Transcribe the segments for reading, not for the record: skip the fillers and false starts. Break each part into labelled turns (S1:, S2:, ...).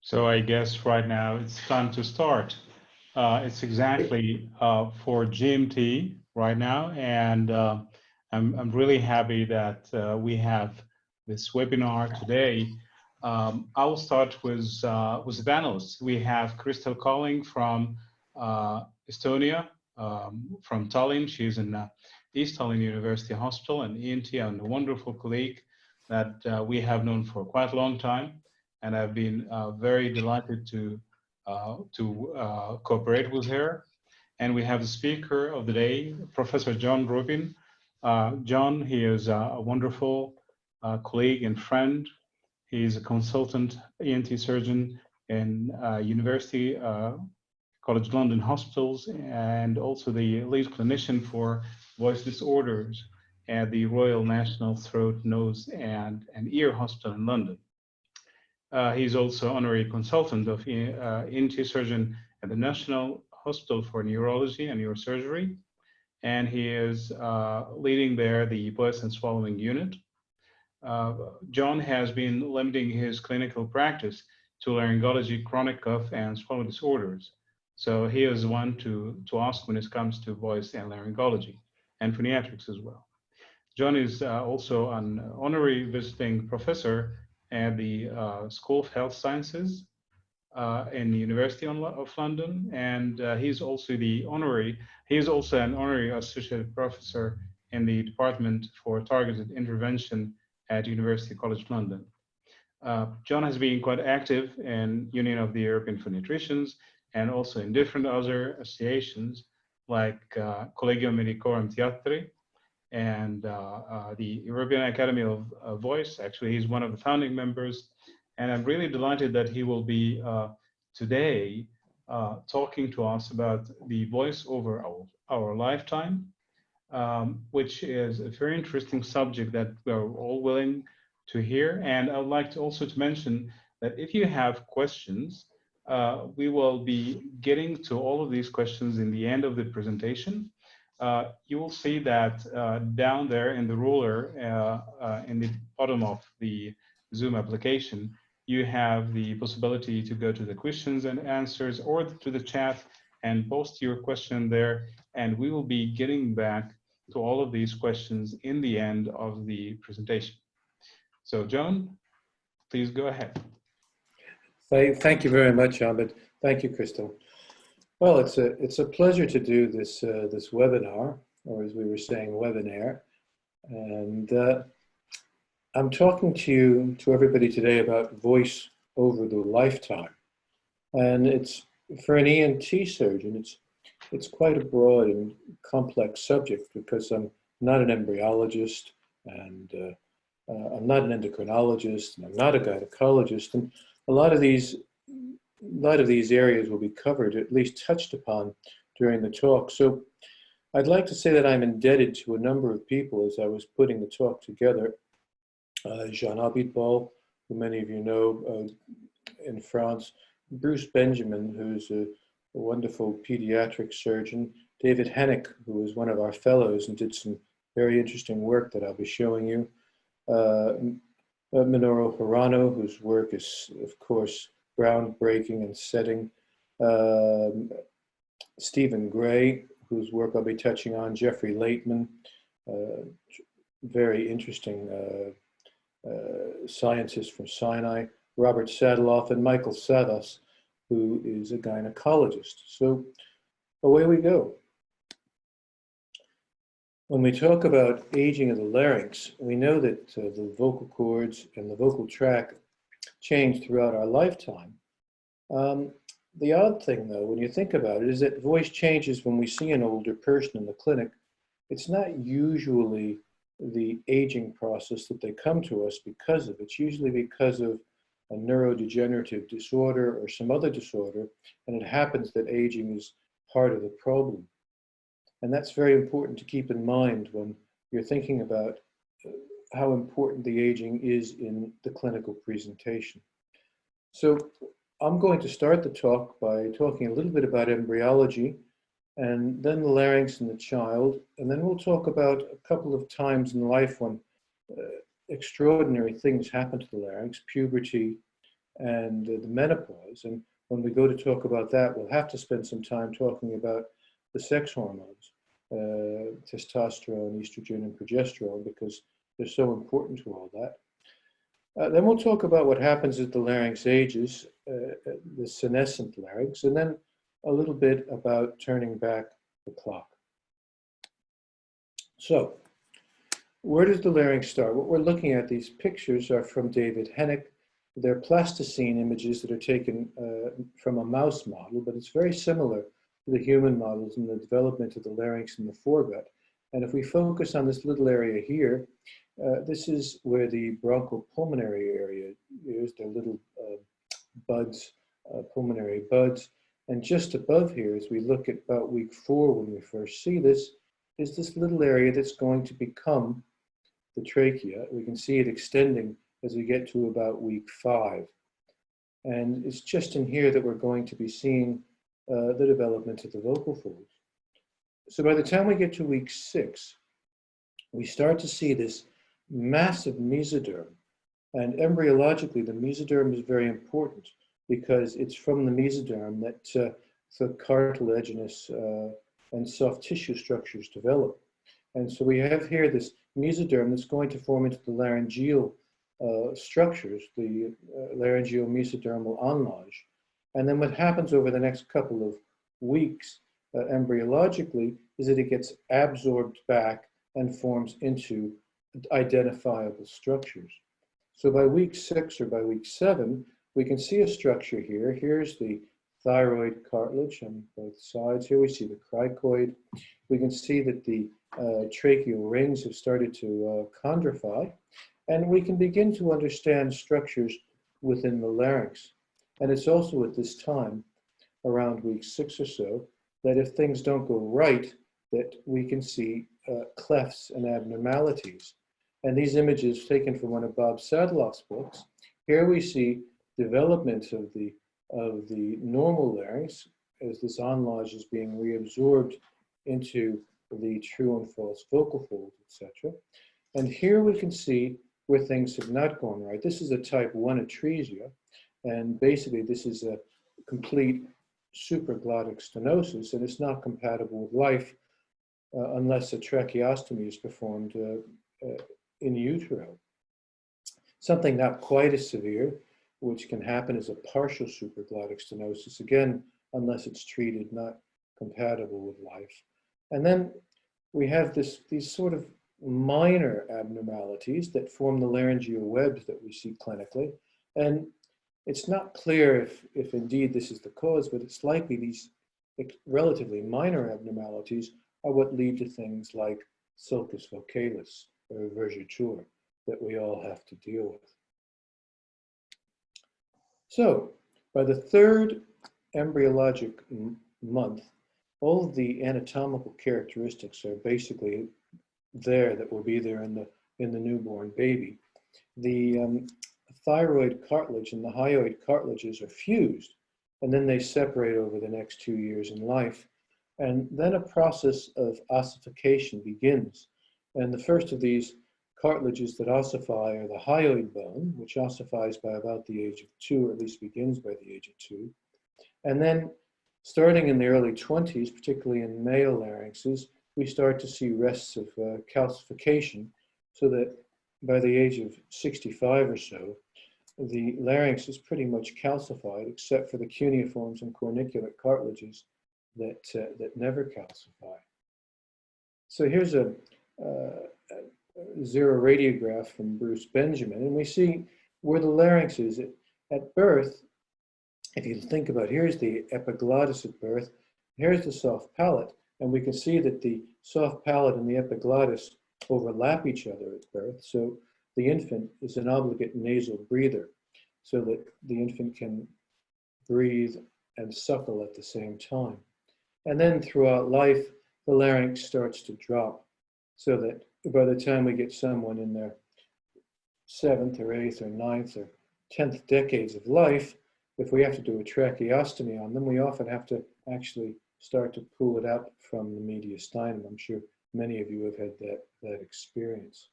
S1: So I guess right now it's time to start. It's exactly for GMT right now, and I'm really happy that we have this webinar today. I will start with the panelists. We have Kristel Kalling from Estonia, from Tallinn. She's in East Tallinn University Hospital, and ENT, and a wonderful colleague that we have known for quite a long time. And I've been very delighted to cooperate with her. And we have the speaker of the day, Professor John Rubin. John, he is a wonderful colleague and friend. He is a consultant ENT surgeon in University College London Hospitals, and also the lead clinician for voice disorders at the Royal National Throat, Nose and Ear Hospital in London. He's also honorary consultant of ENT surgeon at the National Hospital for Neurology and Neurosurgery, and he is leading there the voice and swallowing unit. John has been limiting his clinical practice to laryngology, chronic cough, and swallow disorders. So he is one to ask when it comes to voice and laryngology, and phoniatrics as well. John is also an honorary visiting professor at the School of Health Sciences in the University of London, and he's also an honorary associate professor in the Department for Targeted Intervention at University College London. John has been quite active in Union of the European Phoniatricians and also in different other associations like Collegium Medicorum Theatri and the European Academy of Voice. Actually, he's one of the founding members, and I'm really delighted that he will be today talking to us about the voice over our lifetime, which is a very interesting subject that we're all willing to hear. And I would like to also to mention that if you have questions, we will be getting to all of these questions in the end of the presentation. You will see that down there in the ruler in the bottom of the Zoom application, you have the possibility to go to the questions and answers or to the chat and post your question there. And we will be getting back to all of these questions in the end of the presentation. So John, please go ahead.
S2: Thank you very much, Ahmed. Thank you, Kristel. Well, it's a pleasure to do this this webinar, or as we were saying, webinar. And I'm talking to everybody today about voice over the lifetime. And it's for an ENT surgeon, it's quite a broad and complex subject because I'm not an embryologist, and I'm not an endocrinologist, and I'm not a gynecologist, and a lot of these areas will be covered, at least touched upon during the talk. So I'd like to say that I'm indebted to a number of people as I was putting the talk together. Jean Abitbol, who many of you know in France, Bruce Benjamin, who's a wonderful pediatric surgeon, David Hennick, who was one of our fellows and did some very interesting work that I'll be showing you, Minoru Hirano, whose work is, of course, groundbreaking and setting, Stephen Gray, whose work I'll be touching on, Jeffrey Laitman, very interesting scientist from Sinai, Robert Sadaloff, and Michael Sadas, who is a gynecologist. So away we go. When we talk about aging of the larynx, we know that the vocal cords and the vocal tract change throughout our lifetime. The odd thing, though, when you think about it, is that voice changes when we see an older person in the clinic. It's not usually the aging process that they come to us because of. It's usually because of a neurodegenerative disorder or some other disorder, and it happens that aging is part of the problem. And that's very important to keep in mind when you're thinking about how important the aging is in the clinical presentation. So I'm going to start the talk by talking a little bit about embryology, and then the larynx in the child, and then we'll talk about a couple of times in life when extraordinary things happen to the larynx, puberty and the menopause. And when we go to talk about that, we'll have to spend some time talking about the sex hormones, testosterone, estrogen, and progesterone, because they're so important to all that. Then we'll talk about what happens as the larynx ages, the senescent larynx, and then a little bit about turning back the clock. So, where does the larynx start? What we're looking at, these pictures are from David Hennick. They're plasticine images that are taken from a mouse model, but it's very similar to the human models in the development of the larynx and the foregut. And if we focus on this little area here, this is where the bronchopulmonary area is, their little buds, pulmonary buds. And just above here, as we look at about week 4, when we first see this, is this little area that's going to become the trachea. We can see it extending as we get to about week 5. And it's just in here that we're going to be seeing the development of the vocal folds. So by the time we get to week 6, we start to see this massive mesoderm. And embryologically, the mesoderm is very important because it's from the mesoderm that the cartilaginous and soft tissue structures develop. And so we have here this mesoderm that's going to form into the laryngeal structures, the laryngeal mesodermal enlage. And then what happens over the next couple of weeks embryologically is that it gets absorbed back and forms into identifiable structures. So by week 6 or by week 7, we can see a structure here. Here's the thyroid cartilage on both sides. Here we see the cricoid. We can see that the tracheal rings have started to chondrify, and we can begin to understand structures within the larynx. And it's also at this time, around week 6 or so, that if things don't go right, that we can see clefts and abnormalities. And these images taken from one of Bob Sadloff's books, here we see development of the normal larynx as this enlage is being reabsorbed into the true and false vocal folds, etc. And here we can see where things have not gone right. This is a type 1 atresia, and basically this is a complete supraglottic stenosis, and it's not compatible with life unless a tracheostomy is performed in utero. Something not quite as severe, which can happen, is a partial supraglottic stenosis, again, unless it's treated, not compatible with life. And then we have these sort of minor abnormalities that form the laryngeal webs that we see clinically. And it's not clear if indeed this is the cause, but it's likely these relatively minor abnormalities are what lead to things like sulcus vocalis or vergeture that we all have to deal with. So by the 3rd embryologic month, all of the anatomical characteristics are basically there that will be there in the newborn baby. The thyroid cartilage and the hyoid cartilages are fused, and then they separate over the next 2 years in life. And then a process of ossification begins. And the first of these cartilages that ossify are the hyoid bone, which ossifies by about the age of 2, or at least begins by the age of 2. And then starting in the early 20s, particularly in male larynxes, we start to see rests of calcification, so that by the age of 65 or so, the larynx is pretty much calcified, except for the cuneiforms and corniculate cartilages that never calcify. So here's a xeroradiograph from Bruce Benjamin, and we see where the larynx is at birth. If you think about, here's the epiglottis at birth, here's the soft palate, and we can see that the soft palate and the epiglottis overlap each other at birth. So the infant is an obligate nasal breather, so that the infant can breathe and suckle at the same time. And then throughout life, the larynx starts to drop, so that by the time we get someone in their 7th or 8th or 9th or 10th decades of life, if we have to do a tracheostomy on them, we often have to actually start to pull it up from the mediastinum. I'm sure many of you have had that experience.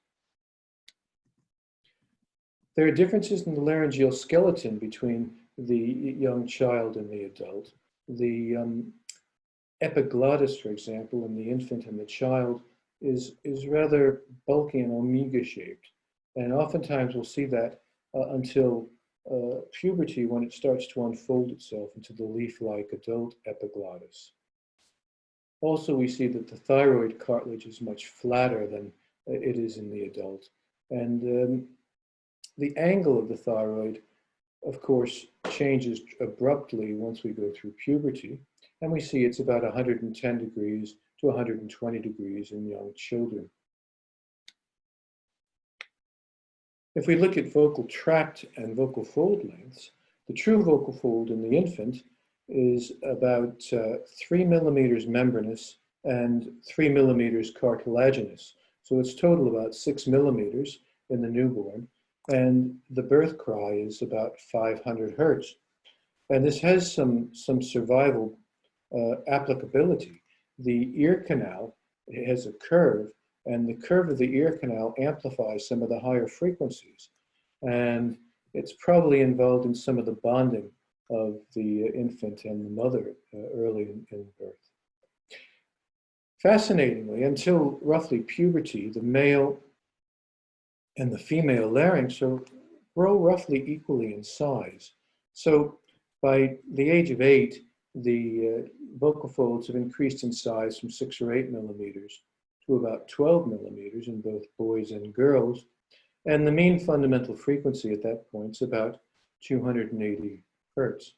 S2: There are differences in the laryngeal skeleton between the young child and the adult. The epiglottis, for example, in the infant and the child is rather bulky and omega shaped. And oftentimes we'll see that until puberty, when it starts to unfold itself into the leaf-like adult epiglottis. Also, we see that the thyroid cartilage is much flatter than it is in the adult. And the angle of the thyroid, of course, changes abruptly once we go through puberty. And we see it's about 110 degrees to 120 degrees in young children. If we look at vocal tract and vocal fold lengths, the true vocal fold in the infant is about 3 millimeters membranous and 3 millimeters cartilaginous. So it's total about 6 millimeters in the newborn. And the birth cry is about 500 hertz. And this has some survival applicability. The ear canal has a curve, and the curve of the ear canal amplifies some of the higher frequencies. And it's probably involved in some of the bonding of the infant and the mother early in birth. Fascinatingly, until roughly puberty, the male and the female larynx grow roughly equally in size. So by the age of 8, the vocal folds have increased in size from 6 or 8 millimeters to about 12 millimeters in both boys and girls. And the mean fundamental frequency at that point is about 280 hertz.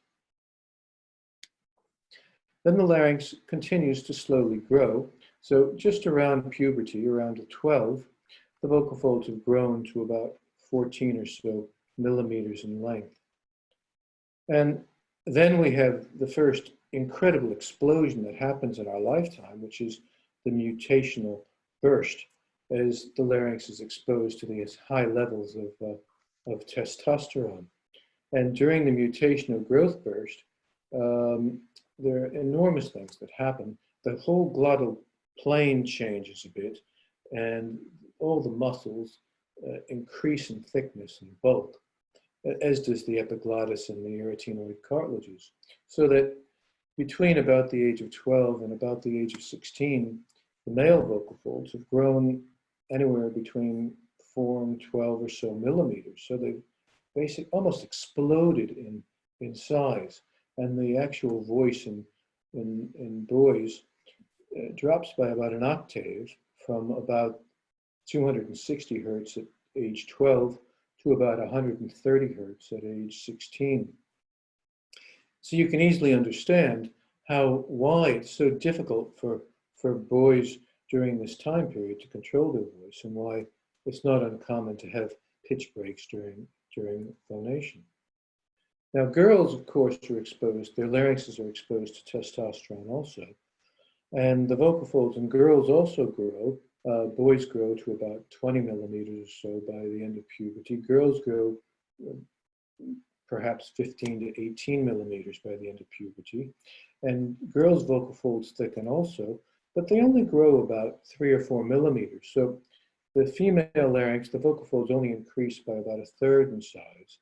S2: Then the larynx continues to slowly grow. So just around puberty, around 12, the vocal folds have grown to about 14 or so millimeters in length. And then we have the first incredible explosion that happens in our lifetime, which is the mutational burst, as the larynx is exposed to these high levels of testosterone. And during the mutational growth burst, there are enormous things that happen. The whole glottal plane changes a bit, and all the muscles increase in thickness and bulk, as does the epiglottis and the arytenoid cartilages. So that between about the age of 12 and about the age of 16, the male vocal folds have grown anywhere between 4 and 12 or so millimeters. So they've basically almost exploded in size. And the actual voice in boys drops by about an octave from about 260 hertz at age 12 to about 130 hertz at age 16. So you can easily understand why it's so difficult for boys during this time period to control their voice, and why it's not uncommon to have pitch breaks during phonation. Now, girls, of course, are exposed, their larynxes are exposed to testosterone also. And the vocal folds in girls also grow. Boys grow to about 20 millimeters or so by the end of puberty. Girls grow perhaps 15 to 18 millimeters by the end of puberty. And girls' vocal folds thicken also, but they only grow about 3 or 4 millimeters. So the female larynx, the vocal folds only increase by about 1/3 in size.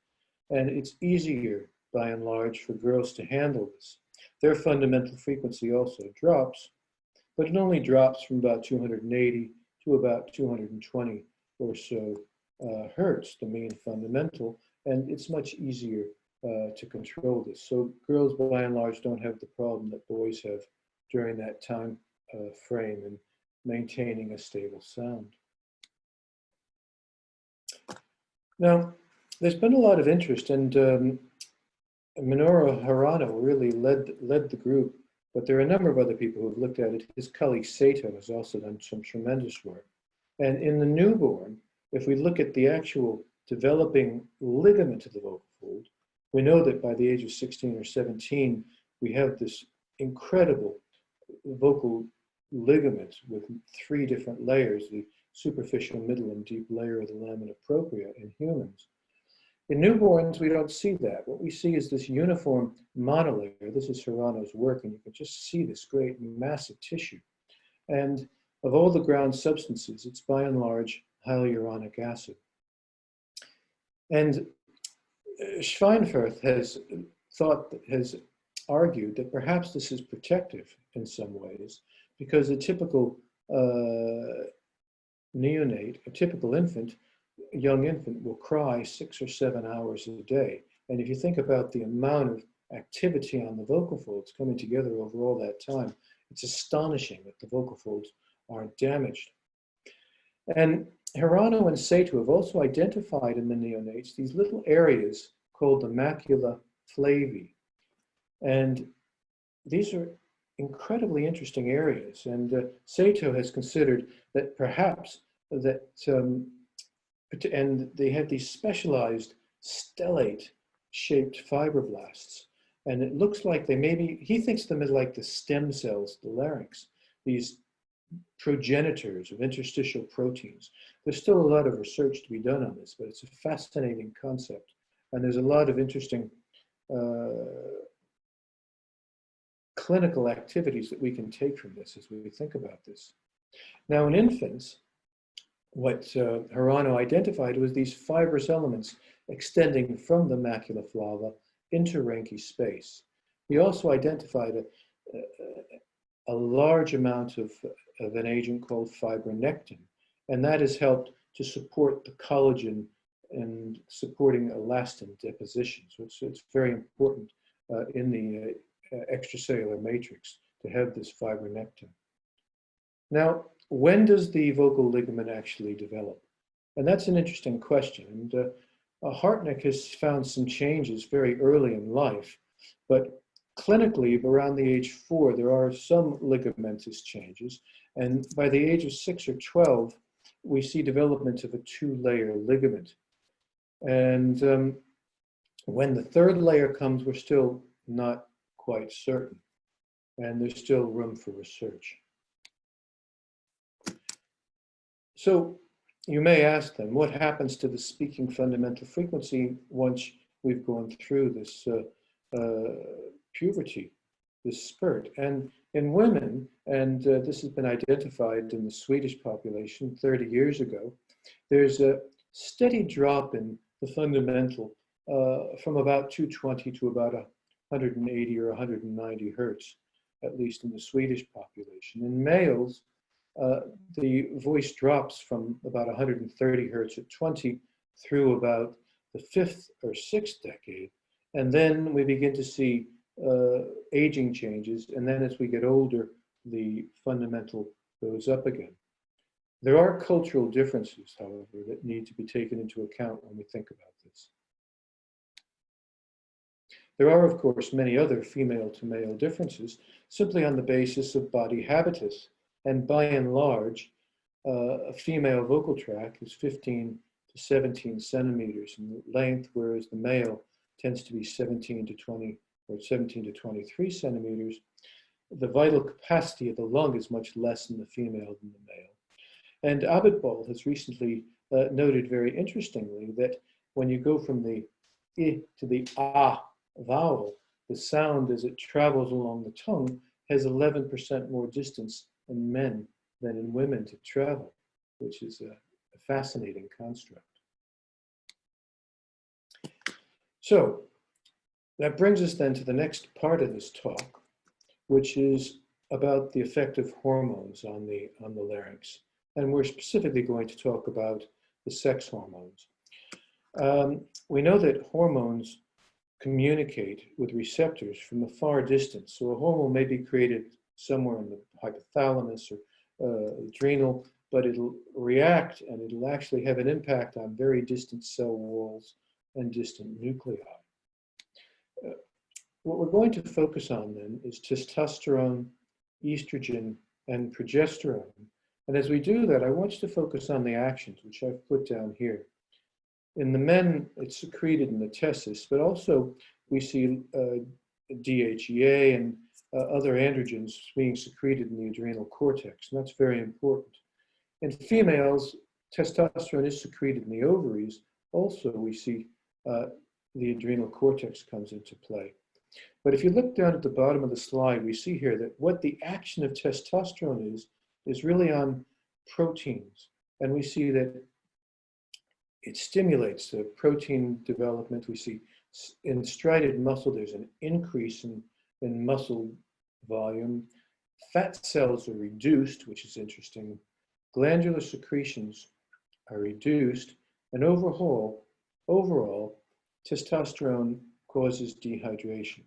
S2: And it's easier, by and large, for girls to handle this. Their fundamental frequency also drops, but it only drops from about 280 to about 220 or so hertz, the mean fundamental, and it's much easier to control this. So girls, by and large, don't have the problem that boys have during that time frame in maintaining a stable sound. Now, there's been a lot of interest, and Minoru Harano really led the group, but there are a number of other people who have looked at it. His colleague Sato has also done some tremendous work. And in the newborn, if we look at the actual developing ligament of the vocal fold, we know that by the age of 16 or 17, we have this incredible vocal ligament with 3 different layers, the superficial, middle, and deep layer of the lamina propria in humans. In newborns, we don't see that. What we see is this uniform monolayer. This is Harano's work, and you can just see this great massive tissue. And of all the ground substances, it's by and large hyaluronic acid. And Schweinfurth has argued that perhaps this is protective in some ways, because a typical neonate, a typical infant, a young infant, will cry 6 or 7 hours a day. And if you think about the amount of activity on the vocal folds coming together over all that time, it's astonishing that the vocal folds aren't damaged. And Hirano and Sato have also identified in the neonates these little areas called the macula flavi. And these are incredibly interesting areas. And Sato has considered that perhaps that, and they have these specialized stellate-shaped fibroblasts. And it looks like they maybe, he thinks of them as like the stem cells, the larynx, these progenitors of interstitial proteins. There's still a lot of research to be done on this, but it's a fascinating concept. And there's a lot of interesting clinical activities that we can take from this as we think about this. Now in infants, what Hirano identified was these fibrous elements extending from the macula flava into Reinke space. He also identified a large amount of an agent called fibronectin, and that has helped to support the collagen and supporting elastin deposition. So it's very important in the extracellular matrix to have this fibronectin. Now, when does the vocal ligament actually develop? And that's an interesting question. And Hartnett has found some changes very early in life, but clinically, around the age 4, there are some ligamentous changes. And by the age of 6 or 12, we see development of a 2-layer ligament. And when the 3rd layer comes, we're still not quite certain. And there's still room for research. So you may ask them, what happens to the speaking fundamental frequency once we've gone through this puberty, this spurt? And in women, and this has been identified in the Swedish population 30 years ago, there's a steady drop in the fundamental from about 220 to about 180 or 190 hertz, at least in the Swedish population. In males, the voice drops from about 130 hertz at 20 through about the 5th or 6th decade. And then we begin to see aging changes. And then as we get older, the fundamental goes up again. There are cultural differences, however, that need to be taken into account when we think about this. There are, of course, many other female to male differences simply on the basis of body habitus. And by and large, a female vocal tract is 15 to 17 centimeters in length, whereas the male tends to be 17 to 20 or 17 to 23 centimeters. The vital capacity of the lung is much less in the female than the male. And Ahmed has recently noted very interestingly that when you go from the I to the A vowel, the sound as it travels along the tongue has 11% more distance in men than in women to travel, which is a fascinating construct. So that brings us then to the next part of this talk, which is about the effect of hormones on the larynx. And we're specifically going to talk about the sex hormones. We know that hormones communicate with receptors from a far distance. So a hormone may be created somewhere in the hypothalamus or adrenal, but it'll react and it'll actually have an impact on very distant cell walls and distant nuclei. What we're going to focus on then is testosterone, estrogen, and progesterone. And as we do that, I want you to focus on the actions, which I've put down here. In the men, it's secreted in the testis, but also we see DHEA and other androgens being secreted in the adrenal cortex, and that's very important. In females, testosterone is secreted in the ovaries. Also, we see the adrenal cortex comes into play. But if you look down at the bottom of the slide, we see here that what the action of testosterone is really on proteins. And we see that it stimulates the protein development. We see in striated muscle, there's an increase in muscle volume. Fat cells are reduced, which is interesting. Glandular secretions are reduced, and overall, testosterone causes dehydration.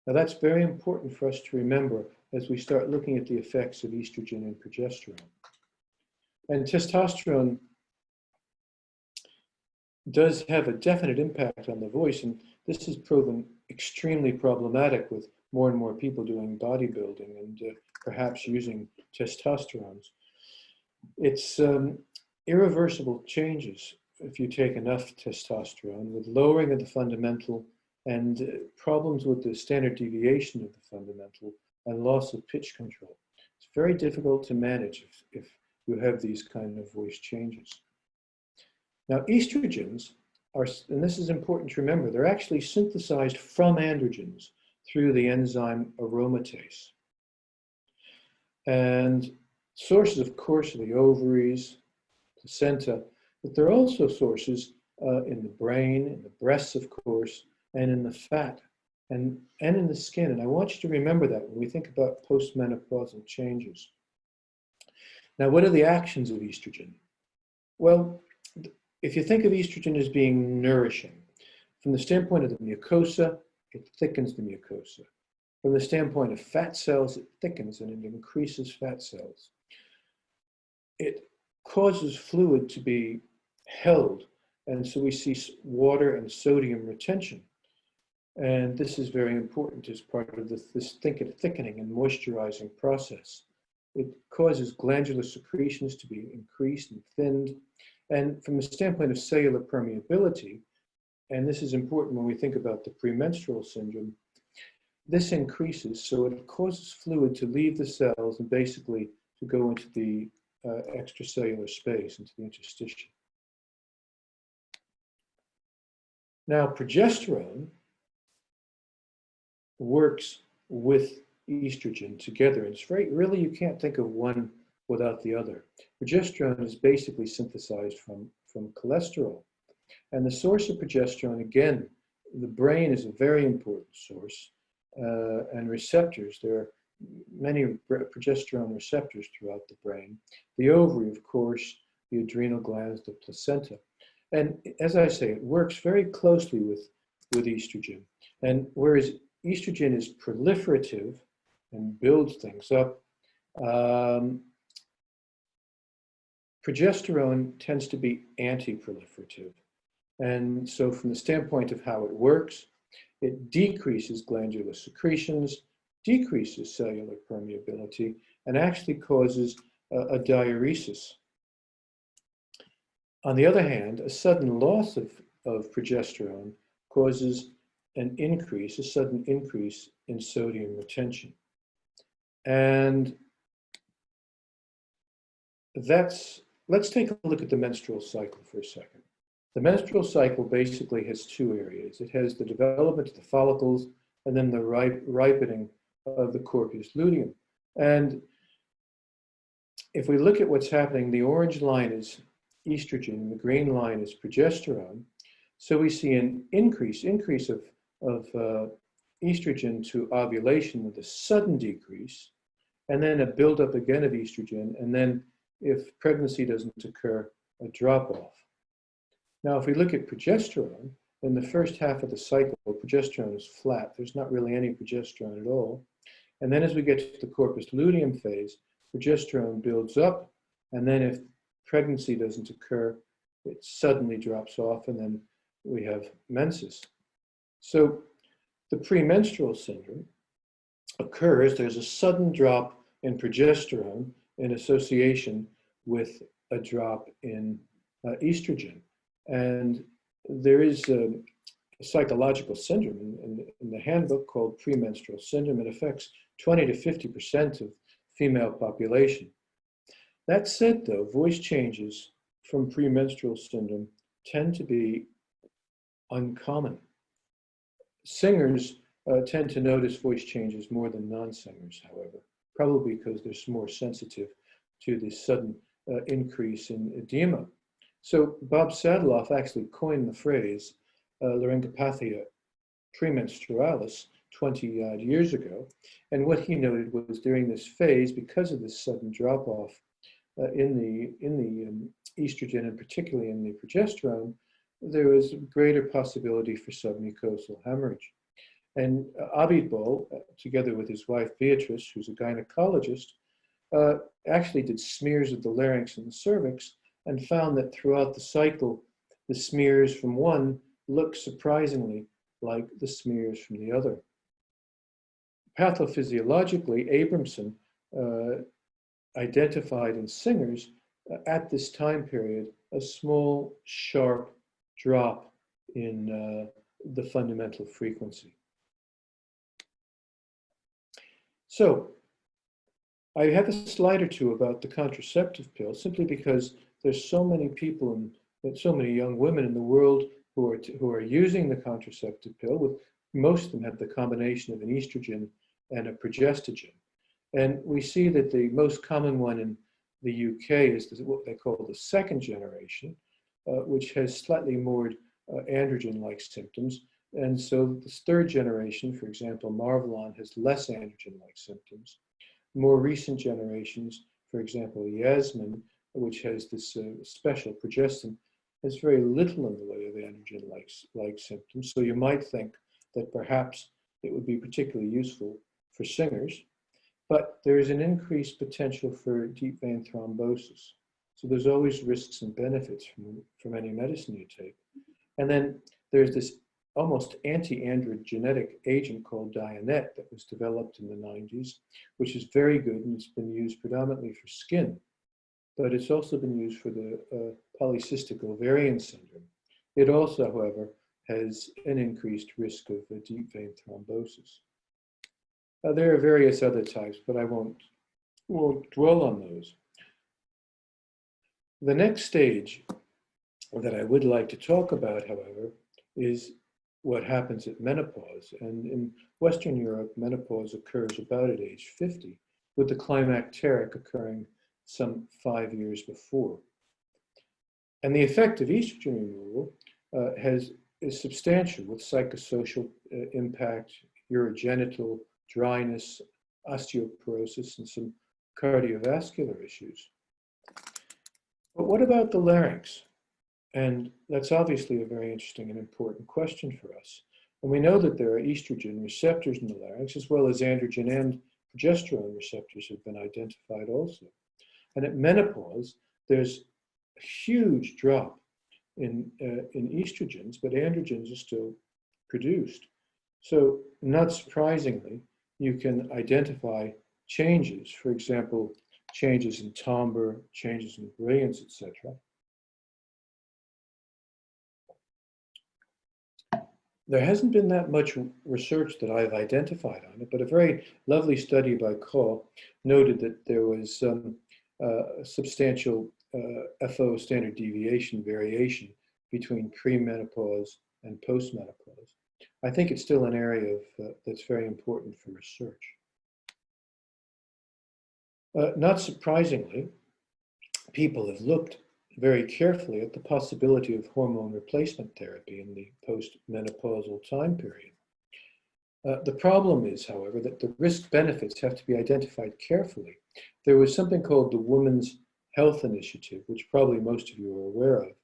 S2: Now that's very important for us to remember as we start looking at the effects of estrogen and progesterone. And testosterone does have a definite impact on the voice, and this has proven extremely problematic with more and more people doing bodybuilding and perhaps using testosterones. It's irreversible changes if you take enough testosterone, with lowering of the fundamental and problems with the standard deviation of the fundamental and loss of pitch control. It's very difficult to manage if you have these kind of voice changes. Now, estrogens are, and this is important to remember, they're actually synthesized from androgens through the enzyme aromatase. And sources, of course, are the ovaries, placenta, but there are also sources in the brain, in the breasts, of course, and in the fat, and in the skin. And I want you to remember that when we think about postmenopausal changes. Now, what are the actions of estrogen? Well, if you think of estrogen as being nourishing, from the standpoint of the mucosa, it thickens the mucosa. From the standpoint of fat cells, it thickens and it increases fat cells. It causes fluid to be held, and so we see water and sodium retention. And this is very important as part of this thickening and moisturizing process. It causes glandular secretions to be increased and thinned. And from the standpoint of cellular permeability, and this is important when we think about the premenstrual syndrome, this increases, so it causes fluid to leave the cells and basically to go into the extracellular space, into the interstitium. Now, progesterone works with estrogen together. And it's really, you can't think of one without the other. Progesterone is basically synthesized from cholesterol. And the source of progesterone, again, the brain is a very important source, and receptors. There are many progesterone receptors throughout the brain. The ovary, of course, the adrenal glands, the placenta. And as I say, it works very closely with estrogen. And whereas estrogen is proliferative and builds things up, progesterone tends to be anti-proliferative. And so from the standpoint of how it works, it decreases glandular secretions, decreases cellular permeability, and actually causes a diuresis. On the other hand, a sudden loss of progesterone causes a sudden increase in sodium retention. And let's take a look at the menstrual cycle for a second. The menstrual cycle basically has two areas. It has the development of the follicles and then the ripening of the corpus luteum. And if we look at what's happening, the orange line is estrogen, and the green line is progesterone. So we see an increase of estrogen to ovulation with a sudden decrease, and then a buildup again of estrogen, and then if pregnancy doesn't occur, a drop off. Now, if we look at progesterone, in the first half of the cycle, progesterone is flat. There's not really any progesterone at all. And then as we get to the corpus luteum phase, progesterone builds up, and then if pregnancy doesn't occur, it suddenly drops off, and then we have menses. So the premenstrual syndrome occurs, there's a sudden drop in progesterone in association with a drop in estrogen. And there is a psychological syndrome in the handbook called premenstrual syndrome. It affects 20 to 50% of female population. That said, though, voice changes from premenstrual syndrome tend to be uncommon. Singers tend to notice voice changes more than non-singers, however, probably because they're more sensitive to the sudden increase in edema. So Bob Sadloff actually coined the phrase laryngopathia premenstrualis 20 odd years ago. And what he noted was during this phase, because of this sudden drop off in the estrogen and particularly in the progesterone, there was a greater possibility for submucosal hemorrhage. And Abitbol, together with his wife Beatrice, who's a gynecologist, actually did smears of the larynx and the cervix and found that throughout the cycle, the smears from one looked surprisingly like the smears from the other. Pathophysiologically, Abramson identified in singers at this time period a small, sharp drop in the fundamental frequency. So I have a slide or two about the contraceptive pill simply because there's so many people and so many young women in the world who are using the contraceptive pill. With most of them have the combination of an estrogen and a progestogen. And we see that the most common one in the UK is what they call the second generation, which has slightly more androgen-like symptoms. And so this third generation, for example, Marvelon, has less androgen-like symptoms. More recent generations, for example, Yasmin, which has this special progestin, has very little in the way of androgen-like symptoms. So you might think that perhaps it would be particularly useful for singers, but there is an increased potential for deep vein thrombosis. So there's always risks and benefits from any medicine you take. And then there's this almost anti-androgenetic agent called Dianet that was developed in the 90s, which is very good and it's been used predominantly for skin, but it's also been used for the polycystic ovarian syndrome. It also, however, has an increased risk of deep vein thrombosis. There are various other types, but I won't dwell on those. The next stage that I would like to talk about, however, is what happens at menopause. And in Western Europe, menopause occurs about at age 50, with the climacteric occurring some 5 years before. And the effect of estrogen removal is substantial, with psychosocial impact, urogenital, dryness, osteoporosis, and some cardiovascular issues. But what about the larynx? And that's obviously a very interesting and important question for us. And we know that there are estrogen receptors in the larynx, as well as androgen and progesterone receptors have been identified also. And at menopause, there's a huge drop in estrogens, but androgens are still produced. So not surprisingly, you can identify changes, for example, changes in timbre, changes in brilliance, etc. There hasn't been that much research that I've identified on it, but a very lovely study by Co noted that there was substantial FO standard deviation variation between premenopause and postmenopause. I think it's still an area that's very important for research. Not surprisingly, people have looked very carefully at the possibility of hormone replacement therapy in the postmenopausal time period. The problem is, however, that the risk benefits have to be identified carefully. There was something called the Women's Health Initiative, which probably most of you are aware of,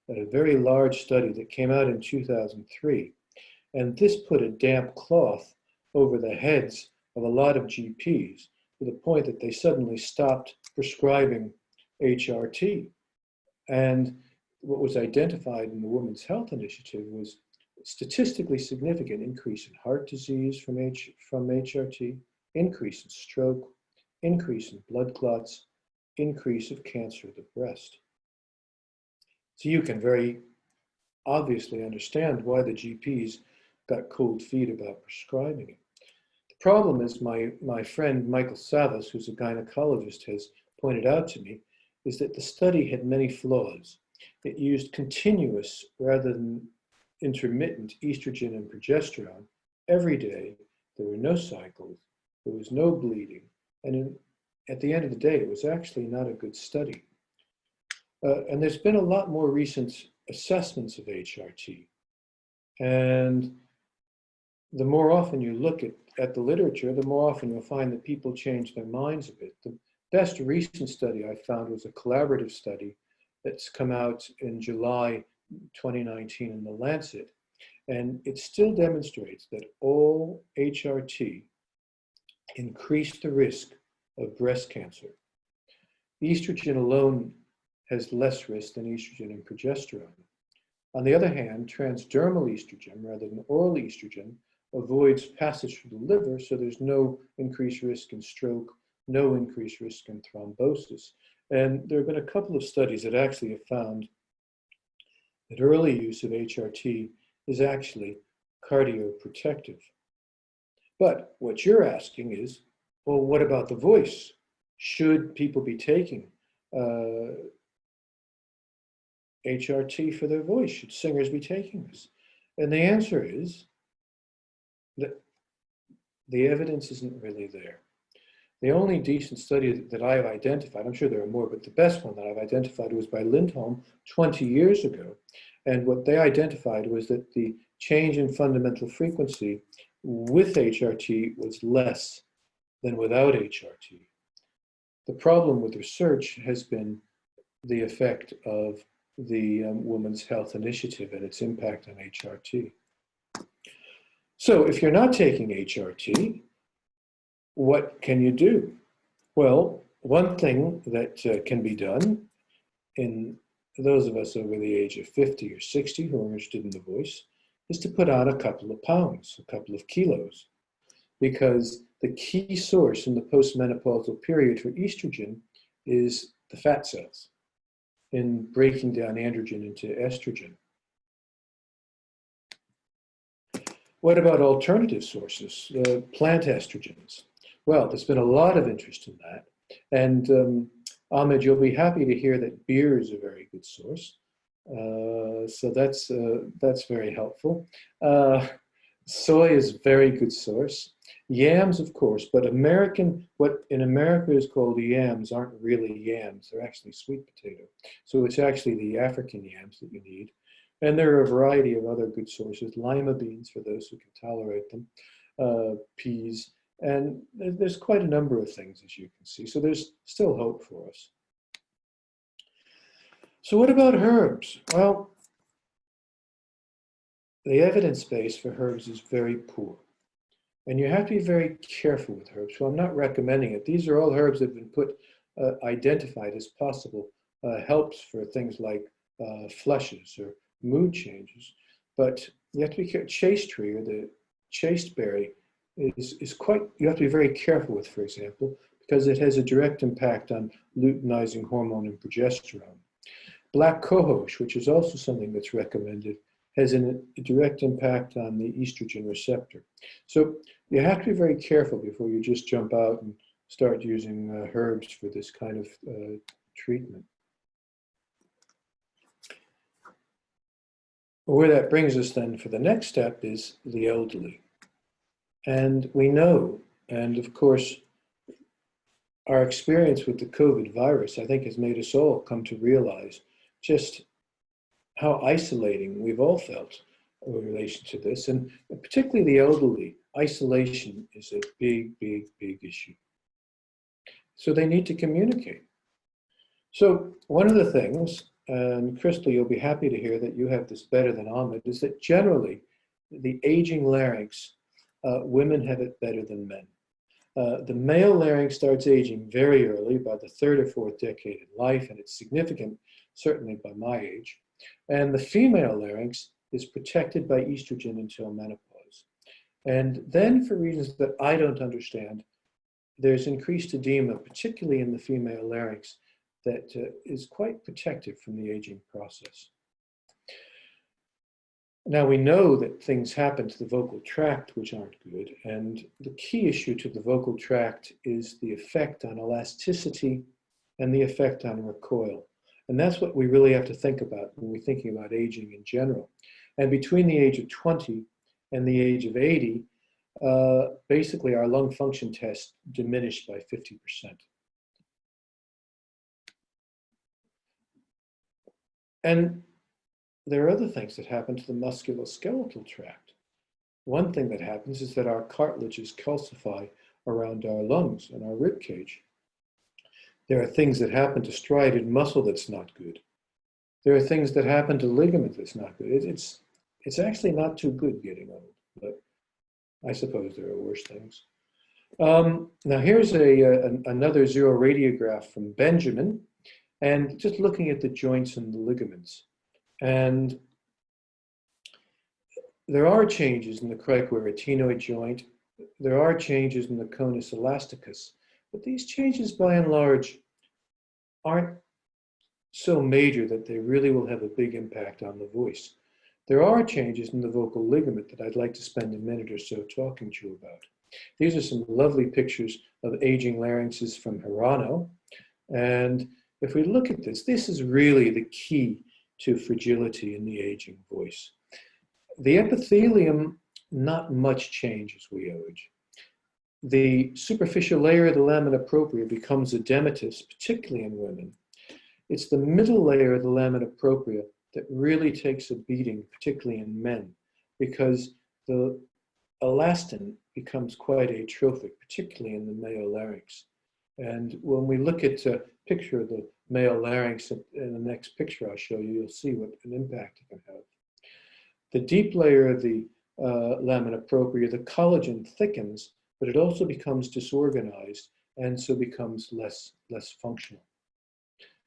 S2: a very large study that came out in 2003. And this put a damp cloth over the heads of a lot of GPs to the point that they suddenly stopped prescribing HRT. And what was identified in the Women's Health Initiative was statistically significant increase in heart disease from HRT, increase in stroke, increase in blood clots, increase of cancer of the breast. So you can very obviously understand why the GPs got cold feet about prescribing it. The problem is my friend Michael Savas, who's a gynecologist, has pointed out to me, is that the study had many flaws. It used continuous rather than intermittent estrogen and progesterone every day. There were no cycles, there was no bleeding, and at the end of the day, it was actually not a good study. And there's been a lot more recent assessments of HRT. And the more often you look at the literature, the more often you'll find that people change their minds a bit. The best recent study I found was a collaborative study that's come out in July 2019 in The Lancet. And it still demonstrates that all HRT increased the risk of breast cancer. Estrogen alone has less risk than estrogen and progesterone. On the other hand, transdermal estrogen, rather than oral estrogen, avoids passage through the liver, so there's no increased risk in stroke, no increased risk in thrombosis. And there have been a couple of studies that actually have found that early use of HRT is actually cardioprotective. But what you're asking is, well, what about the voice? Should people be taking HRT for their voice? Should singers be taking this? And the answer is that the evidence isn't really there. The only decent study that I've identified, I'm sure there are more, but the best one that I've identified was by Lindholm 20 years ago. And what they identified was that the change in fundamental frequency with HRT was less than without HRT. The problem with research has been the effect of the Women's Health Initiative and its impact on HRT. So if you're not taking HRT, what can you do? Well, one thing that can be done in those of us over the age of 50 or 60 who are interested in the voice is to put on a couple of pounds, a couple of kilos, because the key source in the postmenopausal period for estrogen is the fat cells in breaking down androgen into estrogen. What about alternative sources, plant estrogens? Well, there's been a lot of interest in that. And Ahmed, you'll be happy to hear that beer is a very good source. So that's very helpful. Soy is a very good source. Yams, of course, but what in America is called yams aren't really yams. They're actually sweet potato. So it's actually the African yams that you need. And there are a variety of other good sources. Lima beans, for those who can tolerate them, peas, and there's quite a number of things, as you can see. So there's still hope for us. So what about herbs? Well, the evidence base for herbs is very poor. And you have to be very careful with herbs. So I'm not recommending it. These are all herbs that have been identified as possible helps for things like flushes or mood changes. But you have to be careful. Chaste tree or the chaste berry is quite, you have to be very careful with, for example, because it has a direct impact on luteinizing hormone and progesterone. Black cohosh, which is also something that's recommended, has a direct impact on the estrogen receptor. So you have to be very careful before you just jump out and start using herbs for this kind of treatment. Where that brings us then for the next step is the elderly. And we know, and of course, our experience with the COVID virus, I think, has made us all come to realize just how isolating we've all felt in relation to this. And particularly the elderly, isolation is a big, big, big issue. So they need to communicate. So one of the things, and Kristel, you'll be happy to hear that you have this better than Ahmed, is that generally the aging larynx, women have it better than men. The male larynx starts aging very early, by the third or fourth decade in life, and it's significant, certainly by my age. And the female larynx is protected by estrogen until menopause. And then, for reasons that I don't understand, there's increased edema, particularly in the female larynx, that is quite protective from the aging process. Now we know that things happen to the vocal tract which aren't good, and the key issue to the vocal tract is the effect on elasticity and the effect on recoil. And that's what we really have to think about when we're thinking about aging in general. And between the age of 20 and the age of 80, basically our lung function test diminished by 50%. And there are other things that happen to the musculoskeletal tract. One thing that happens is that our cartilages calcify around our lungs and our rib cage. There are things that happen to striated muscle that's not good. There are things that happen to ligament that's not good. It's actually not too good getting old, but I suppose there are worse things. Now here's another zero radiograph from Benjamin, and just looking at the joints and the ligaments. And there are changes in the cricoarytenoid joint. There are changes in the conus elasticus, but these changes by and large aren't so major that they really will have a big impact on the voice. There are changes in the vocal ligament that I'd like to spend a minute or so talking to you about. These are some lovely pictures of aging larynxes from Hirano. And if we look at this, this is really the key to fragility in the aging voice. The epithelium, not much change as we age. The superficial layer of the lamina propria becomes edematous, particularly in women. It's the middle layer of the lamina propria that really takes a beating, particularly in men, because the elastin becomes quite atrophic, particularly in the male larynx. And when we look at a picture of the male larynx in the next picture I'll show you, you'll see what an impact it can have. The deep layer of the lamina propria, the collagen thickens, but it also becomes disorganized and so becomes less functional.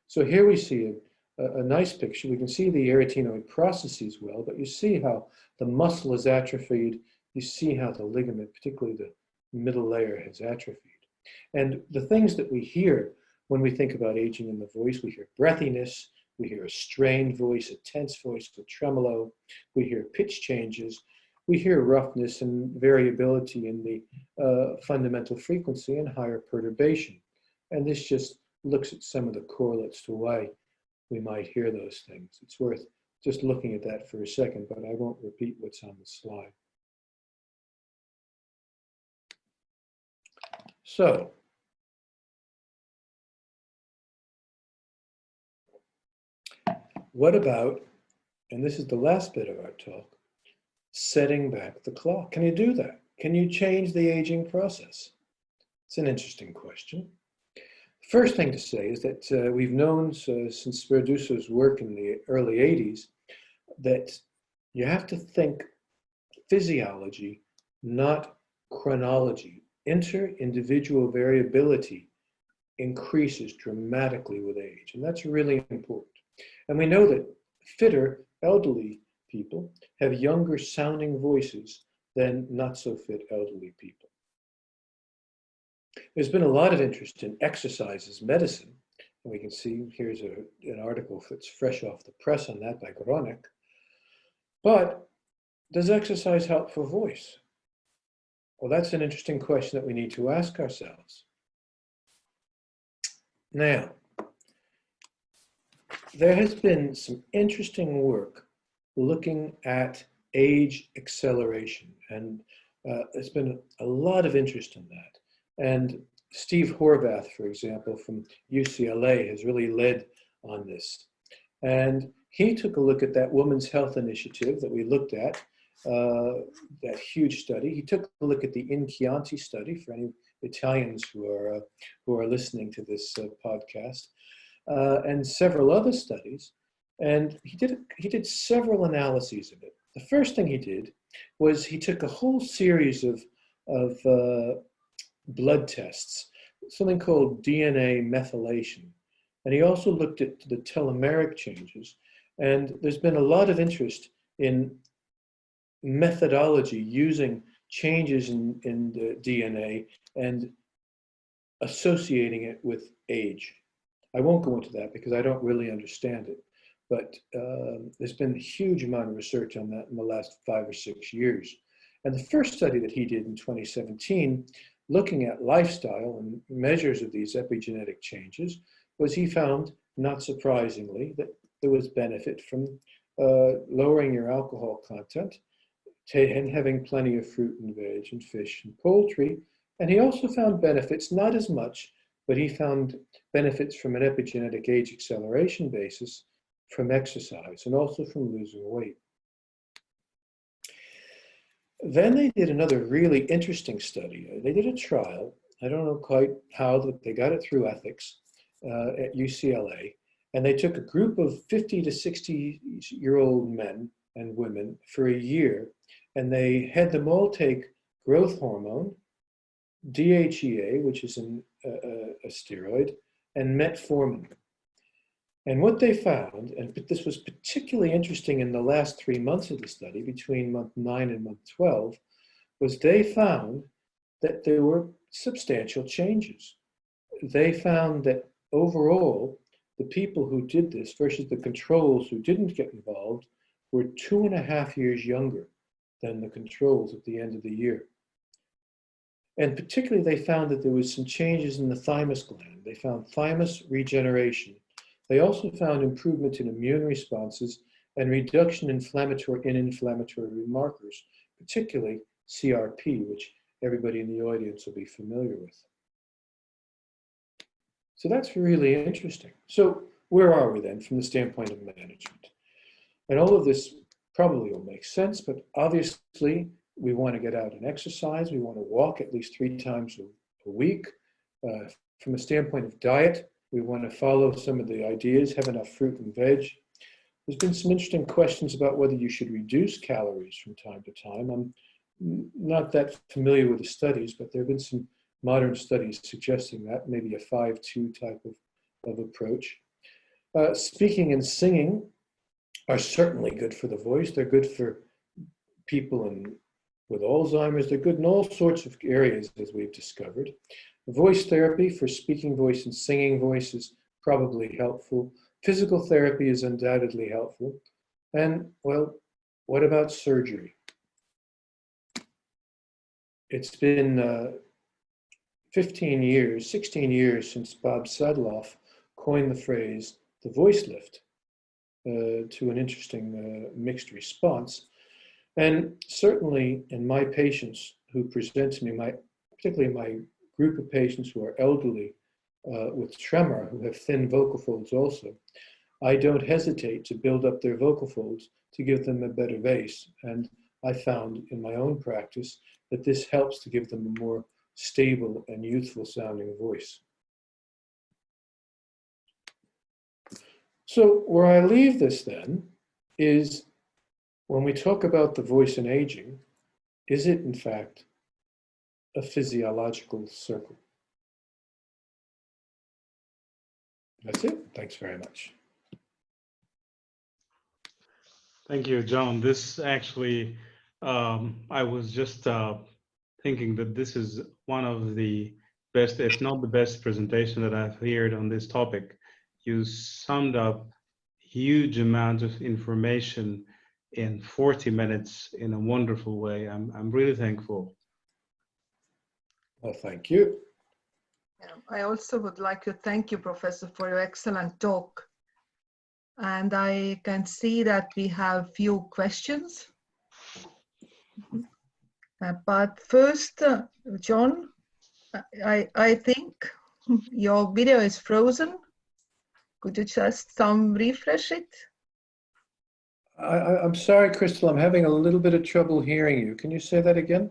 S2: So here we see a nice picture. We can see the arytenoid processes well, but you see how the muscle is atrophied. You see how the ligament, particularly the middle layer, has atrophied. And the things that we hear when we think about aging in the voice, we hear breathiness, we hear a strained voice, a tense voice, a tremolo, we hear pitch changes, we hear roughness and variability in the fundamental frequency and higher perturbation. And this just looks at some of the correlates to why we might hear those things. It's worth just looking at that for a second, but I won't repeat what's on the slide. So, what about, and this is the last bit of our talk, setting back the clock? Can you do that? Can you change the aging process? It's an interesting question. First thing to say is that we've known since Verduso's work in the early 80s that you have to think physiology, not chronology. Inter-individual variability increases dramatically with age, and that's really important. And we know that fitter elderly people have younger sounding voices than not so fit elderly people. There's been a lot of interest in exercise as medicine. And we can see here's an article that's fresh off the press on that by Gronek. But does exercise help for voice? Well, that's an interesting question that we need to ask ourselves. Now, there has been some interesting work looking at age acceleration, and there's been a lot of interest in that. And Steve Horvath, for example, from UCLA has really led on this. And he took a look at that Women's Health Initiative that we looked at, that huge study. He took a look at the In Chianti study for any Italians who are listening to this podcast, and several other studies. And he did several analyses of it. The first thing he did was he took a whole series of blood tests, something called DNA methylation. And he also looked at the telomeric changes. And there's been a lot of interest in methodology using changes in the DNA and associating it with age. I won't go into that because I don't really understand it. But there's been a huge amount of research on that in the last 5 or 6 years. And the first study that he did in 2017, looking at lifestyle and measures of these epigenetic changes, was he found, not surprisingly, that there was benefit from lowering your alcohol content and having plenty of fruit and veg and fish and poultry. And he also found benefits, not as much, but he found benefits from an epigenetic age acceleration basis from exercise and also from losing weight. Then they did another really interesting study. They did a trial. I don't know quite how, but they got it through ethics at UCLA. And they took a group of 50 to 60-year-old men and women for a year, and they had them all take growth hormone, DHEA, which is a steroid, and metformin. And what they found, and this was particularly interesting in the last 3 months of the study, between month 9 and month 12, was they found that there were substantial changes. They found that overall, the people who did this versus the controls who didn't get involved were 2.5 years younger than the controls at the end of the year. And particularly, they found that there was some changes in the thymus gland. They found thymus regeneration. They also found improvement in immune responses and reduction in inflammatory markers, particularly CRP, which everybody in the audience will be familiar with. So that's really interesting. So where are we then from the standpoint of management? And all of this probably will make sense, but obviously we want to get out and exercise. We want to walk at least 3 times a week. From a standpoint of diet, we want to follow some of the ideas, have enough fruit and veg. There's been some interesting questions about whether you should reduce calories from time to time. I'm not that familiar with the studies, but there have been some modern studies suggesting that, maybe a 5-2 type of approach. Speaking and singing are certainly good for the voice. They're good for people with Alzheimer's. They're good in all sorts of areas, as we've discovered. Voice therapy for speaking voice and singing voice is probably helpful. Physical therapy is undoubtedly helpful. And, well, what about surgery? It's been 16 years since Bob Sadloff coined the phrase, the voice lift, to an interesting mixed response. And certainly in my patients who present to me, particularly my group of patients who are elderly with tremor, who have thin vocal folds also, I don't hesitate to build up their vocal folds to give them a better base. And I found in my own practice that this helps to give them a more stable and youthful sounding voice. So where I leave this then is when we talk about the voice and aging, is it in fact a physiological circle? That's it. Thanks very much.
S1: Thank you, John. This actually, I was just thinking that this is one of the best, if not the best presentation that I've heard on this topic. You summed up huge amount of information in 40 minutes in a wonderful way. I'm really thankful.
S2: Well, thank you.
S3: Yeah, I also would like to thank you, Professor, for your excellent talk. And I can see that we have few questions. But first, John, I think your video is frozen. Could you just refresh it?
S2: I'm sorry, Kristel, I'm having a little bit of trouble hearing you. Can you say that again?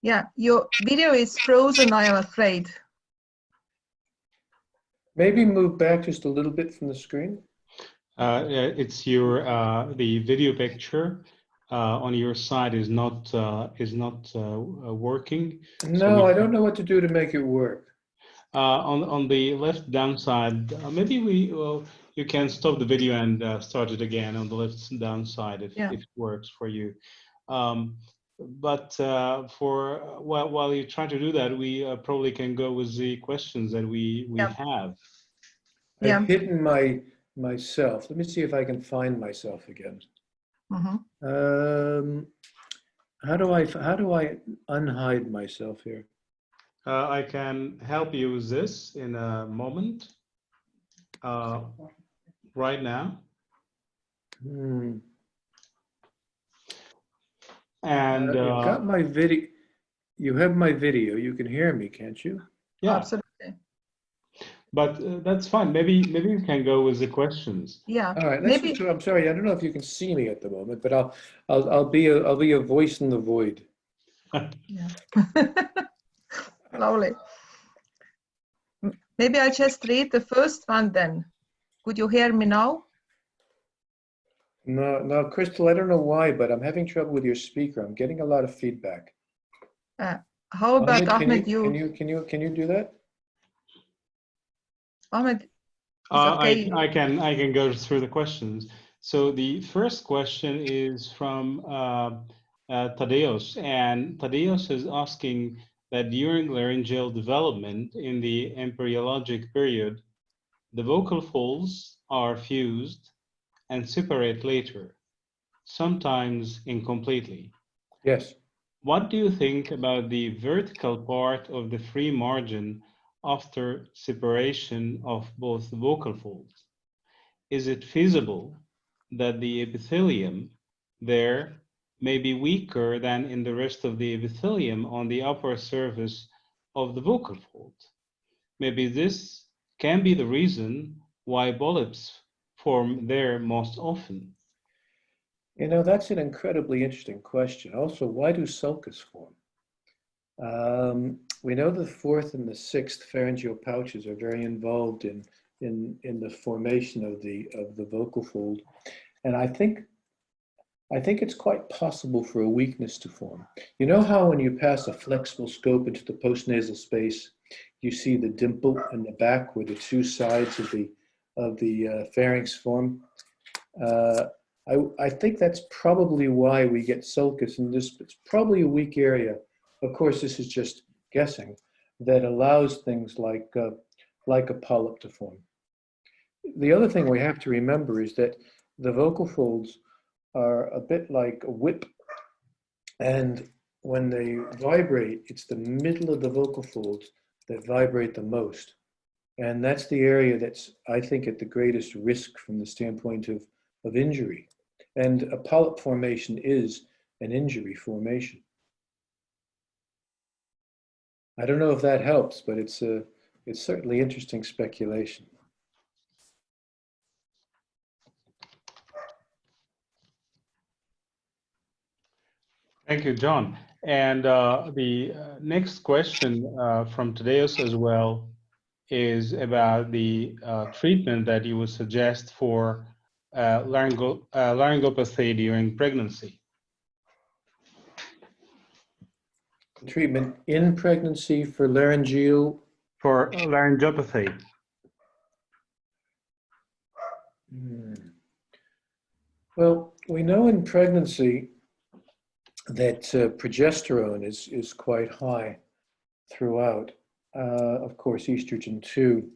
S3: Yeah, your video is frozen, I am afraid.
S2: Maybe move back just a little bit from the screen.
S1: It's your the video picture on your side is not working.
S2: No,
S1: so
S2: I don't know what to do to make it work.
S1: On the left down side, maybe you can stop the video and start it again on the left down side if it works for you. But while you try to do that, we probably can go with the questions that we have.
S2: I've hidden myself. Let me see if I can find myself again.
S3: Mm-hmm.
S2: How do I unhide myself here?
S1: I can help you with this in a moment. Right now. And
S2: you've got my video. You have my video. You can hear me, can't you?
S1: Yeah.
S3: Absolutely.
S1: But that's fine. Maybe you can go with the questions.
S3: Yeah,
S2: All right, let's
S3: maybe.
S2: just, I'm sorry, I don't know if you can see me at the moment, but I'll be a voice in the void.
S3: Yeah. Lovely. Maybe I just read the first one then. Could you hear me now?
S2: No, Kristel, I don't know why, but I'm having trouble with your speaker. I'm getting a lot of feedback.
S3: How about
S2: Ahmed,
S3: Ahmed?
S2: Can you do that?
S3: Ahmed, is okay.
S1: I can go through the questions. So the first question is from Thaddeus, and Thaddeus is asking that during laryngeal development in the embryologic period, the vocal folds are fused and separate later, sometimes incompletely.
S2: Yes.
S1: What do you think about the vertical part of the free margin after separation of both vocal folds? Is it feasible that the epithelium there may be weaker than in the rest of the epithelium on the upper surface of the vocal fold? Maybe this can be the reason why polyps form there most often.
S2: You know, that's an incredibly interesting question. Also, why do sulcus form? We know the fourth and the sixth pharyngeal pouches are very involved in the formation of the vocal fold, and I think it's quite possible for a weakness to form. You know how when you pass a flexible scope into the postnasal space, you see the dimple in the back where the two sides of the pharynx form? I think that's probably why we get sulcus in this. It's probably a weak area. Of course, this is just guessing, that allows things like a polyp to form. The other thing we have to remember is that the vocal folds are a bit like a whip, and when they vibrate, it's the middle of the vocal folds that vibrate the most. And that's the area that's, I think, at the greatest risk from the standpoint of injury. And a polyp formation is an injury formation. I don't know if that helps, but it's certainly interesting speculation.
S1: Thank you, John. And the next question from Thaddeus as well is about the treatment that you would suggest for laryngopathy during pregnancy.
S2: Treatment in pregnancy for laryngeal?
S1: For laryngopathy.
S2: Well, we know in pregnancy that progesterone is quite high throughout. Of course, estrogen too.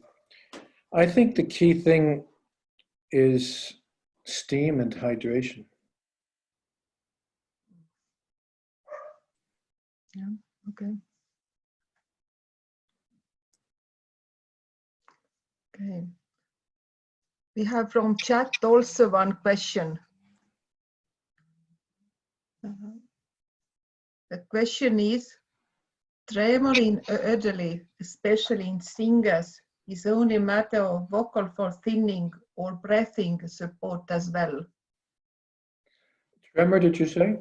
S2: I think the key thing is steam and hydration.
S3: Yeah, okay. Okay. We have from chat also one question. The question is, tremor in elderly, especially in singers, is only a matter of vocal fold thinning or breathing support as well.
S2: Tremor, did you say?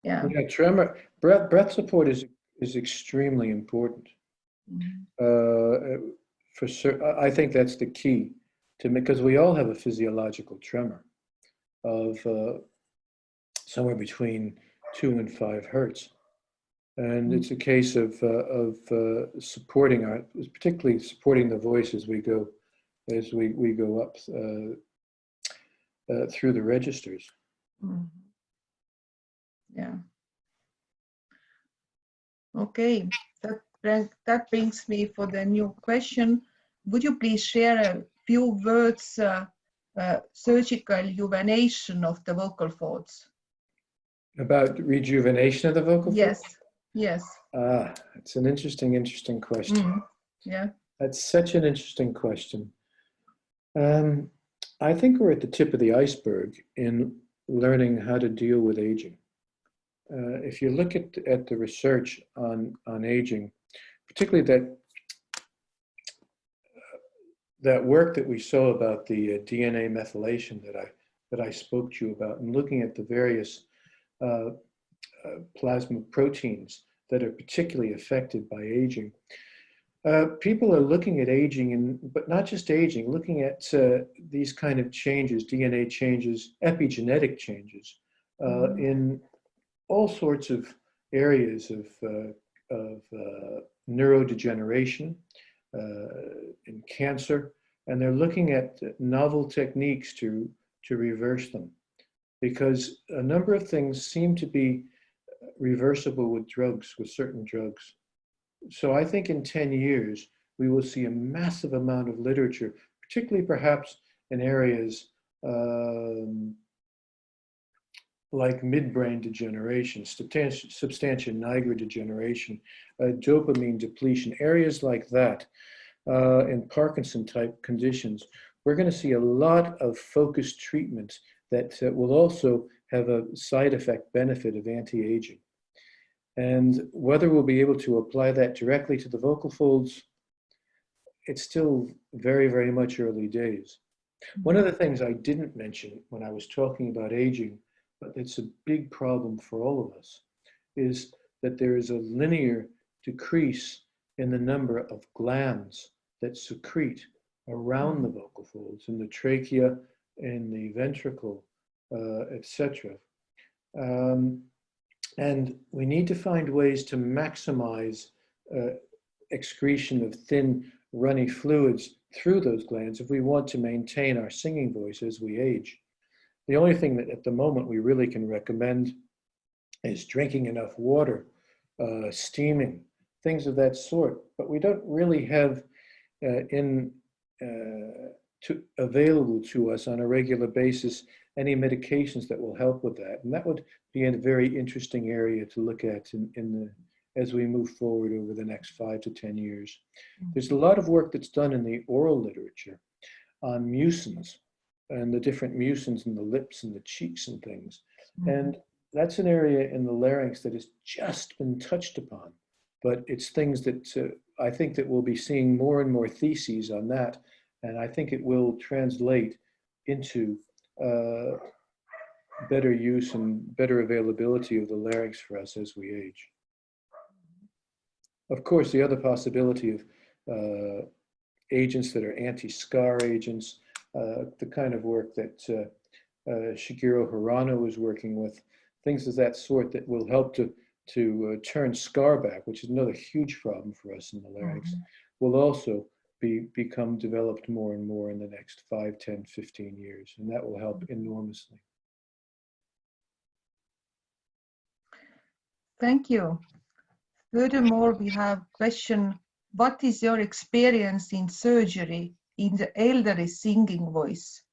S3: Yeah.
S2: Yeah, tremor. Breath support is extremely important.
S3: Mm-hmm.
S2: For sure, I think that's the key to, because we all have a physiological tremor of somewhere between 2 and 5 hertz, and it's a case of supporting particularly supporting the voice as we go up through the registers.
S3: Mm-hmm. Yeah. Okay, that brings me for the new question. Would you please share a few words surgical rejuvenation of the vocal folds?
S2: About rejuvenation of the vocal
S3: yes,
S2: folds?
S3: Yes.
S2: It's an interesting question.
S3: Yeah.
S2: That's such an interesting question. I think we're at the tip of the iceberg in learning how to deal with aging. If you look at the research on aging, particularly that that work that we saw about the DNA methylation that I spoke to you about, and looking at the various plasma proteins that are particularly affected by aging. People are looking at aging, but not just aging, looking at these kind of changes, DNA changes, epigenetic changes, in all sorts of areas of neurodegeneration, in cancer, and they're looking at novel techniques to reverse them, because a number of things seem to be reversible with drugs, with certain drugs. So I think in 10 years, we will see a massive amount of literature, particularly perhaps in areas like midbrain degeneration, substantia nigra degeneration, dopamine depletion, areas like that, in Parkinson type conditions. We're going to see a lot of focused treatments that will also have a side effect benefit of anti-aging. And whether we'll be able to apply that directly to the vocal folds, it's still very, very much early days. One of the things I didn't mention when I was talking about aging, but it's a big problem for all of us, is that there is a linear decrease in the number of glands that secrete around the vocal folds, in the trachea, in the ventricle, etc. And we need to find ways to maximize excretion of thin, runny fluids through those glands if we want to maintain our singing voice as we age. The only thing that at the moment we really can recommend is drinking enough water, steaming, things of that sort. But we don't really have available to us on a regular basis any medications that will help with that. And that would be a very interesting area to look at as we move forward over the next 5 to 10 years. There's a lot of work that's done in the oral literature on mucins and the different mucins in the lips and the cheeks and things. And that's an area in the larynx that has just been touched upon. But it's things that I think that we'll be seeing more and more theses on that. And I think it will translate into better use and better availability of the larynx for us as we age. Of course, the other possibility of agents that are anti-scar agents, the kind of work that Shigeru Hirano is working with, things of that sort that will help to turn scar back, which is another huge problem for us in the larynx, will also become developed more and more in the next 5, 10, 15 years, and that will help enormously.
S3: Thank you. Furthermore, we have question, what is your experience in surgery in the elderly singing voice?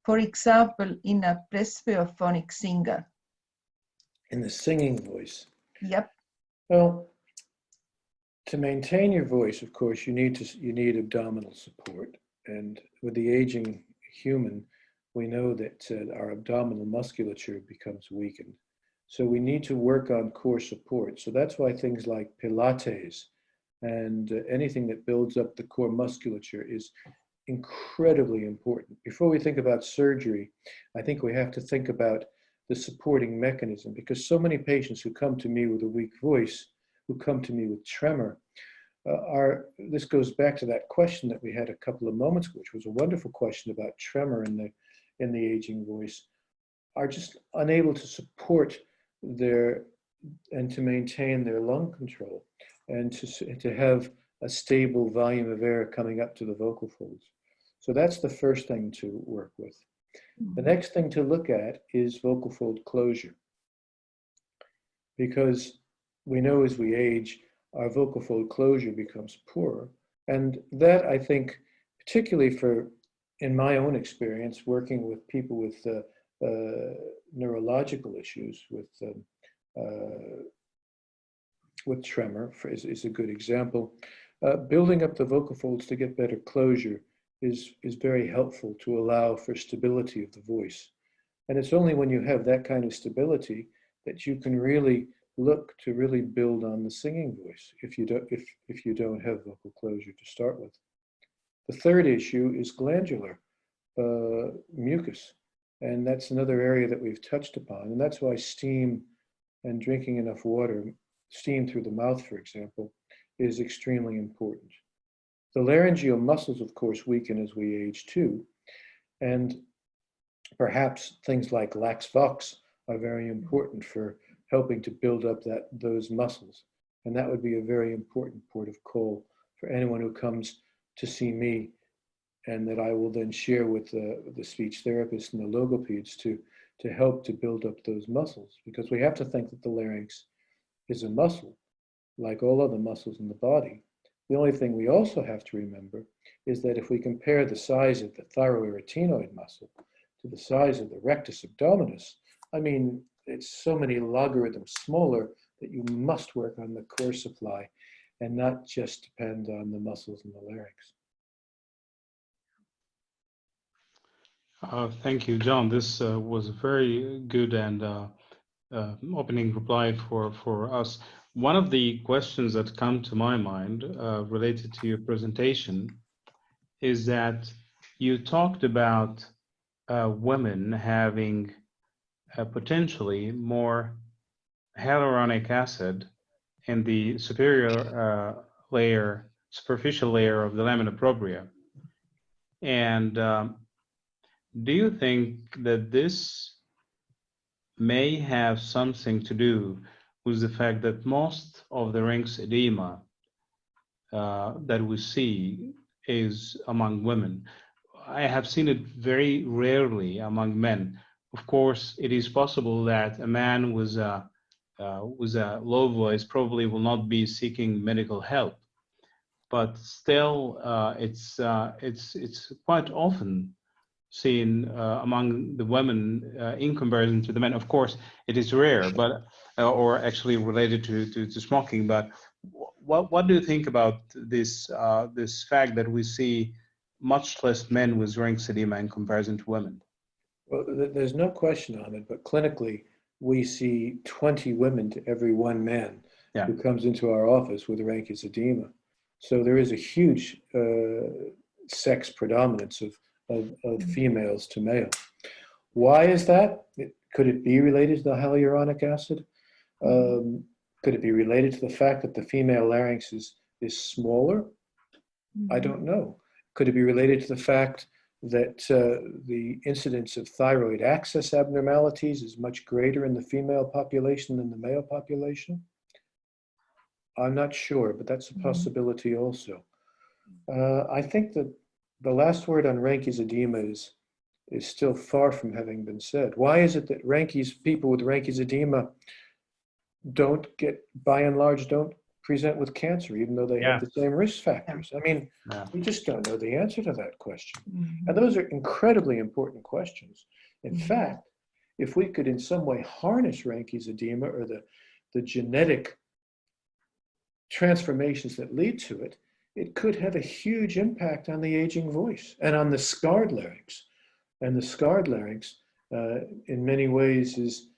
S3: For example, in a presbyophonic singer.
S2: In the singing voice?
S3: Yep.
S2: Well, to maintain your voice, of course, you need abdominal support. And with the aging human, we know that our abdominal musculature becomes weakened. So we need to work on core support. So that's why things like Pilates and anything that builds up the core musculature is incredibly important. Before we think about surgery, I think we have to think about the supporting mechanism, because so many patients who come to me with a weak voice, who come to me with tremor, this goes back to that question that we had a couple of moments ago, which was a wonderful question about tremor in the aging voice, are just unable to support and to maintain their lung control and to have a stable volume of air coming up to the vocal folds. So that's the first thing to work with. The next thing to look at is vocal fold closure, because we know as we age, our vocal fold closure becomes poorer. And that, I think, particularly in my own experience, working with people with neurological issues, with tremor is a good example. Building up the vocal folds to get better closure is very helpful to allow for stability of the voice. And it's only when you have that kind of stability that you can really look to really build on the singing voice if you don't have vocal closure to start with. The third issue is glandular mucus. And that's another area that we've touched upon. And that's why steam and drinking enough water, steam through the mouth, for example, is extremely important. The laryngeal muscles, of course, weaken as we age too. And perhaps things like lax vox are very important for helping to build up those muscles. And that would be a very important port of call for anyone who comes to see me, and that I will then share with the speech therapists and the logopeds to help to build up those muscles. Because we have to think that the larynx is a muscle, like all other muscles in the body. The only thing we also have to remember is that if we compare the size of the thyroarytenoid muscle to the size of the rectus abdominis, I mean, it's so many logarithms smaller that you must work on the core supply and not just depend on the muscles in the larynx.
S1: Thank you, John. This was a very good and opening reply for us. One of the questions that come to my mind related to your presentation is that you talked about women having potentially more hyaluronic acid in the superior superficial layer of the lamina propria. And do you think that this may have something to do with the fact that most of the larynx edema that we see is among women? I have seen it very rarely among men. Of course, it is possible that a man with a low voice probably will not be seeking medical help, but still, it's quite often seen among the women in comparison to the men. Of course, it is rare, but or actually related to smoking. But what do you think about this this fact that we see much less men with larynx edema in comparison to women?
S2: Well, there's no question on it, but clinically, we see 20 women to every one man who comes into our office with larynx edema. So there is a huge sex predominance of females to male. Why is that? Could it be related to the hyaluronic acid? Could it be related to the fact that the female larynx is smaller? I don't know. Could it be related to the fact that the incidence of thyroid axis abnormalities is much greater in the female population than the male population? I'm not sure, but that's a possibility also. I think that the last word on larynx edema is still far from having been said. Why is it that people with larynx edema by and large, don't present with cancer, even though they have the same risk factors? I mean, we just don't know the answer to that question. And those are incredibly important questions. In fact, if we could in some way harness larynx edema or the genetic transformations that lead to it, it could have a huge impact on the aging voice and on the scarred larynx. And the scarred larynx, in many ways, is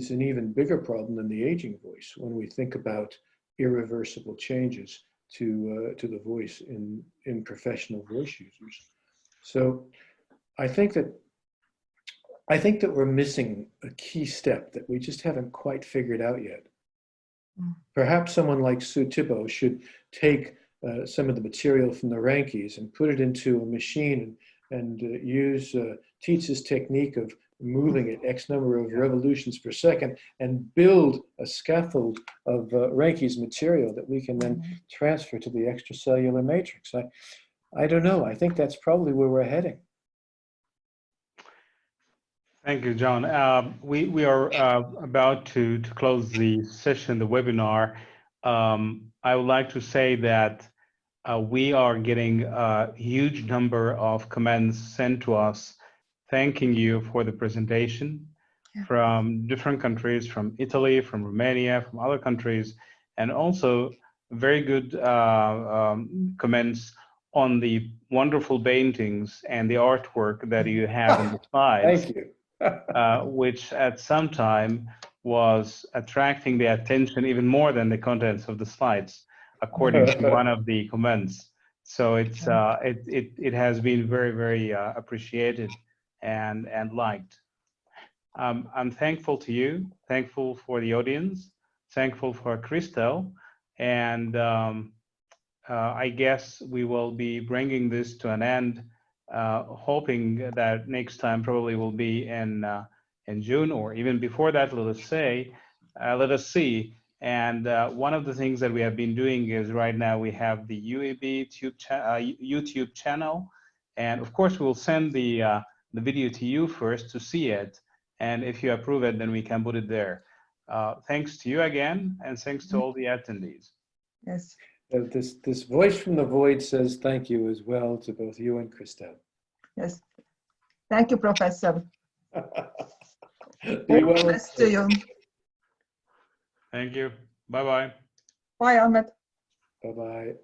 S2: an even bigger problem than the aging voice when we think about irreversible changes to the voice in professional voice users. So I think that we're missing a key step that we just haven't quite figured out yet. Perhaps someone like Sue Thibault should take some of the material from the larynx and put it into a machine and use Tietz's technique of moving it X number of revolutions per second and build a scaffold of larynx material that we can then transfer to the extracellular matrix. I don't know. I think that's probably where we're heading.
S1: Thank you, John. We are about to close the session, the webinar. I would like to say that we are getting a huge number of comments sent to us thanking you for the presentation from different countries, from Italy, from Romania, from other countries, and also very good comments on the wonderful paintings and the artwork that you have in the slides.
S2: Thank you.
S1: Which at some time was attracting the attention even more than the contents of the slides, according to one of the comments. So it's it has been very, very appreciated and liked. I'm thankful to you, thankful for the audience, thankful for Kristel, and I guess we will be bringing this to an end, hoping that next time probably will be in June or even before that. Let us see. And one of the things that we have been doing is right now we have the UEP YouTube channel, and of course we'll send the video to you first to see it, and if you approve it, then we can put it there. Thanks to you again, and thanks to all the attendees.
S3: Yes.
S2: This voice from the void says thank you as well to both you and Kristel.
S3: Yes. Thank you, Professor.
S2: Be well.
S3: Best to you.
S1: Thank you. Bye-bye.
S3: Bye, Ahmed.
S2: Bye-bye.